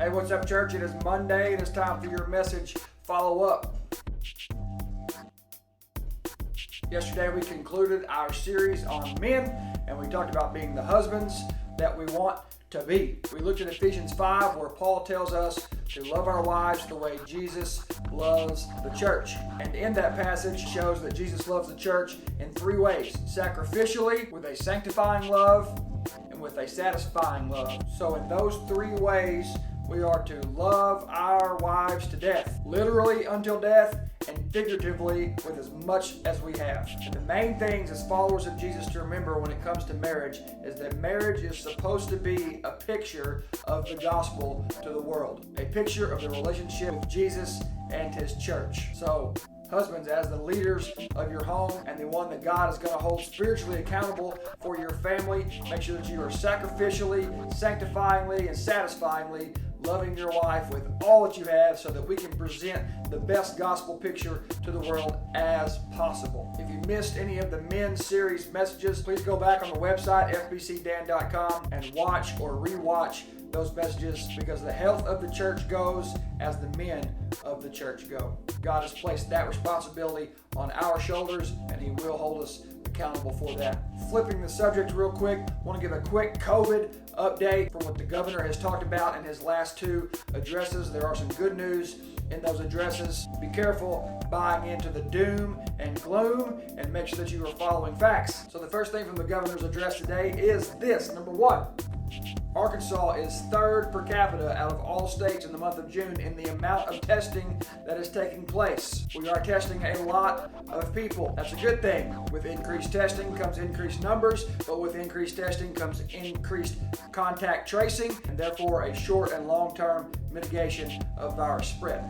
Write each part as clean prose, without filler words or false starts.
Hey, what's up, church? It is Monday, and it's time for your message follow-up. Yesterday, we concluded our series on men, and we talked about being the husbands that we want to be. We looked at Ephesians 5, where Paul tells us to love our wives the way Jesus loves the church. And in that passage shows that Jesus loves the church in three ways: sacrificially, with a sanctifying love, and with a satisfying love. So in those three ways, we are to love our wives to death, literally until death, and figuratively with as much as we have. And the main things as followers of Jesus to remember when it comes to marriage is that marriage is supposed to be a picture of the gospel to the world, a picture of the relationship with Jesus and his church. So husbands, as the leaders of your home and the one that God is going to hold spiritually accountable for your family, make sure that you are sacrificially, sanctifyingly, and satisfyingly loving your wife with all that you have so that we can present the best gospel picture to the world as possible. If you missed any of the men's series messages, please go back on the website, fbcdan.com, and watch or rewatch those messages, because the health of the church goes as the men of the church go. God has placed that responsibility on our shoulders, and he will hold us accountable for that. Flipping the subject real quick, I want to give a quick COVID update from what the governor has talked about in his last two addresses. There are some good news in those addresses. Be careful buying into the doom and gloom, and make sure that you are following facts. So the first thing from the governor's address today is this. Number one, Arkansas is third per capita out of all states in the month of June in the amount of testing that is taking place. We are testing a lot of people. That's a good thing. With increased testing comes increased numbers, but with increased testing comes increased contact tracing, and therefore a short and long-term mitigation of virus spread.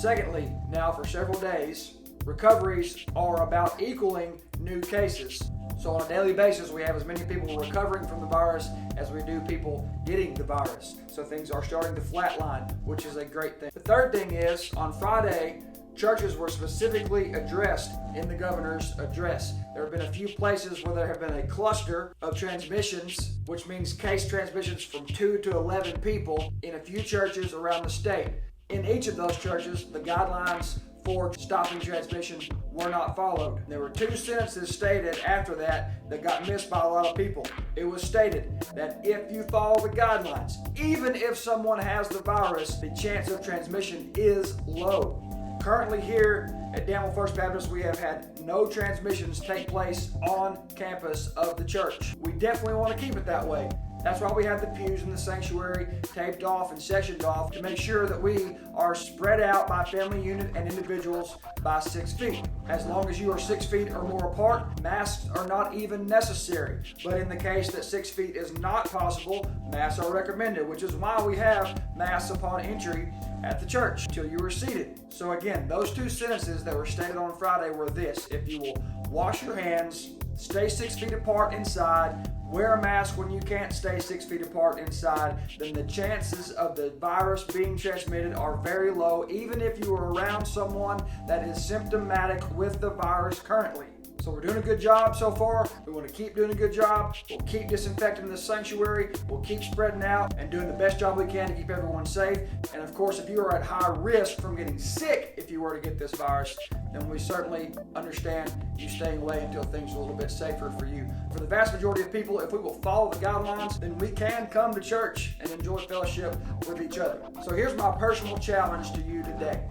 Secondly, now for several days, recoveries are about equaling new cases. So on a daily basis, we have as many people recovering from the virus as we do people getting the virus. So things are starting to flatline, which is a great thing. The third thing is, on Friday, churches were specifically addressed in the governor's address. There have been a few places where there have been a cluster of transmissions, which means case transmissions from 2 to 11 people in a few churches around the state. In each of those churches, the guidelines for stopping transmission were not followed. There were two sentences stated after that got missed by a lot of people. It was stated that if you follow the guidelines, even if someone has the virus, the chance of transmission is low. Currently here at Danville First Baptist, we have had no transmissions take place on campus of the church. We definitely want to keep it that way. That's why we have the pews in the sanctuary taped off and sectioned off to make sure that we are spread out by family unit and individuals by 6 feet. As long as you are 6 feet or more apart, masks are not even necessary. But in the case that 6 feet is not possible, masks are recommended, which is why we have masks upon entry at the church till you are seated. So again, those two sentences that were stated on Friday were this: if you will wash your hands, stay 6 feet apart inside, wear a mask when you can't stay 6 feet apart inside, then the chances of the virus being transmitted are very low, even if you are around someone that is symptomatic with the virus currently. So we're doing a good job so far. We want to keep doing a good job. We'll keep disinfecting the sanctuary. We'll keep spreading out and doing the best job we can to keep everyone safe. And of course, if you are at high risk from getting sick if you were to get this virus, then we certainly understand you staying away until things are a little bit safer for you. For the vast majority of people, if we will follow the guidelines, then we can come to church and enjoy fellowship with each other. So here's my personal challenge to you today.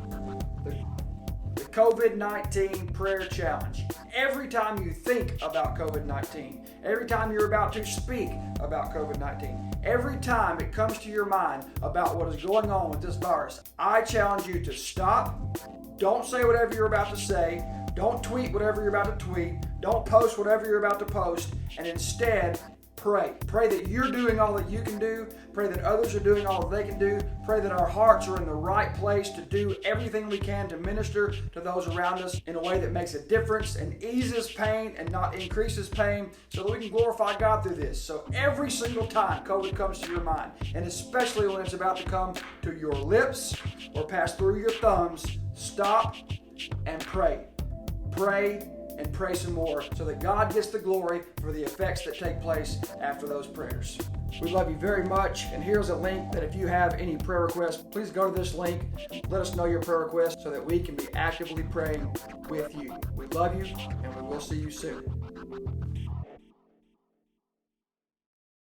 The COVID-19 prayer challenge. Every time you think about COVID-19, every time you're about to speak about COVID-19, every time it comes to your mind about what is going on with this virus, I challenge you to stop. Don't say whatever you're about to say. Don't tweet whatever you're about to tweet. Don't post whatever you're about to post. And instead, pray. Pray that you're doing all that you can do. Pray that others are doing all that they can do. Pray that our hearts are in the right place to do everything we can to minister to those around us in a way that makes a difference and eases pain and not increases pain, so that we can glorify God through this. So every single time COVID comes to your mind, and especially when it's about to come to your lips or pass through your thumbs, stop and pray. Pray and pray some more so that God gets the glory for the effects that take place after those prayers. We love you very much. And here's a link that if you have any prayer requests, please go to this link. Let us know your prayer requests so that we can be actively praying with you. We love you, and we will see you soon.